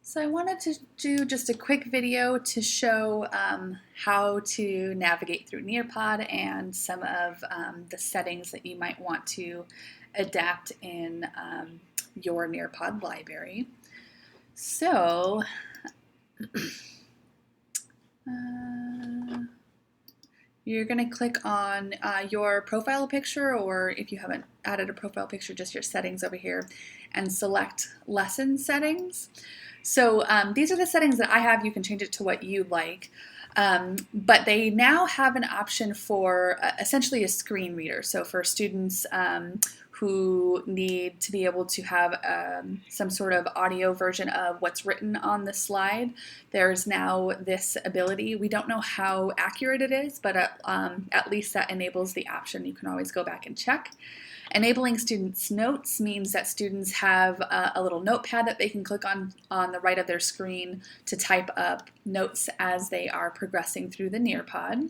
So I wanted to do just a quick video to show how to navigate through Nearpod and some of the settings that you might want to adapt in your Nearpod library. So you're going to click on your profile picture, or if you haven't added a profile picture, just your settings over here, and select lesson settings. So these are the settings that I have. You can change it to what you like. But they now have an option for essentially a screen reader. So for students who need to be able to have some sort of audio version of what's written on the slide, there's now this ability. We don't know how accurate it is, but at least that enables the option. You can always go back and check. Enabling students' notes means that students have a little notepad that they can click on the right of their screen to type up notes as they are progressing through the Nearpod.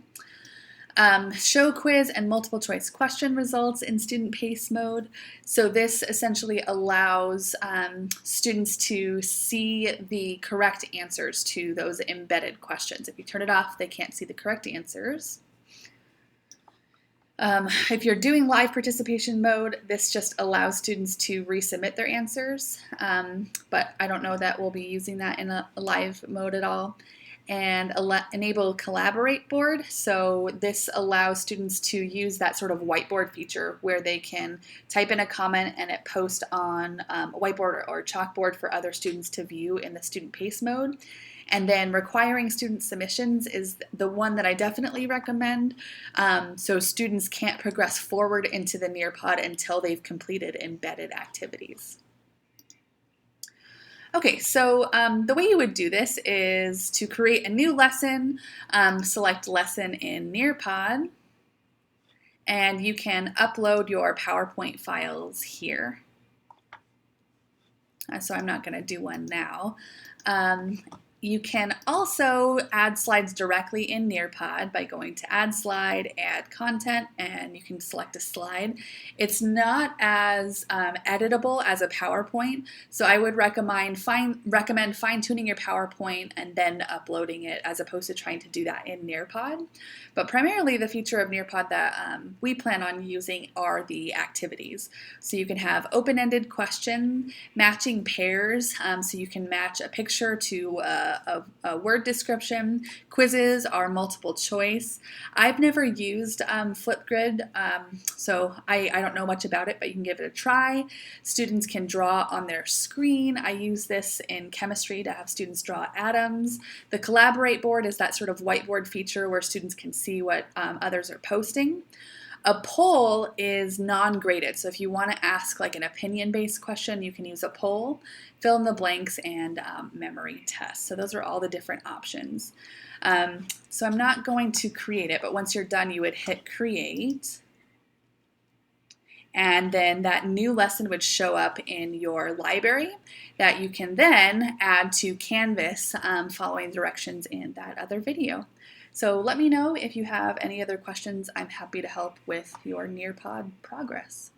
Show quiz and multiple choice question results in student pace mode. So this essentially allows students to see the correct answers to those embedded questions. If you turn it off, they can't see the correct answers. If you're doing live participation mode, this just allows students to resubmit their answers, but I don't know that we'll be using that in a live mode at all. And enable Collaborate board, so this allows students to use that sort of whiteboard feature where they can type in a comment and it posts on a whiteboard or chalkboard for other students to view in the student pace mode. And then requiring student submissions is the one that I definitely recommend. So students can't progress forward into the Nearpod until they've completed embedded activities. Okay, so the way you would do this is to create a new lesson, select lesson in Nearpod, and you can upload your PowerPoint files here. So I'm not going to do one now. You can also add slides directly in Nearpod by going to Add Slide, Add Content, and you can select a slide. It's not as editable as a PowerPoint, so I would recommend fine-tuning your PowerPoint and then uploading it as opposed to trying to do that in Nearpod. But primarily the feature of Nearpod that we plan on using are the activities. So you can have open-ended question, matching pairs, so you can match a picture to a word description. Quizzes are multiple choice. I've never used Flipgrid, so I don't know much about it, but you can give it a try. Students can draw on their screen. I use this in chemistry to have students draw atoms. The Collaborate board is that sort of whiteboard feature where students can see what others are posting. A poll is non-graded, so if you want to ask like an opinion-based question, you can use a poll, fill in the blanks, and memory test. So those are all the different options. So I'm not going to create it, but once you're done, you would hit create. And then that new lesson would show up in your library that you can then add to Canvas following directions in that other video. So let me know if you have any other questions. I'm happy to help with your Nearpod progress.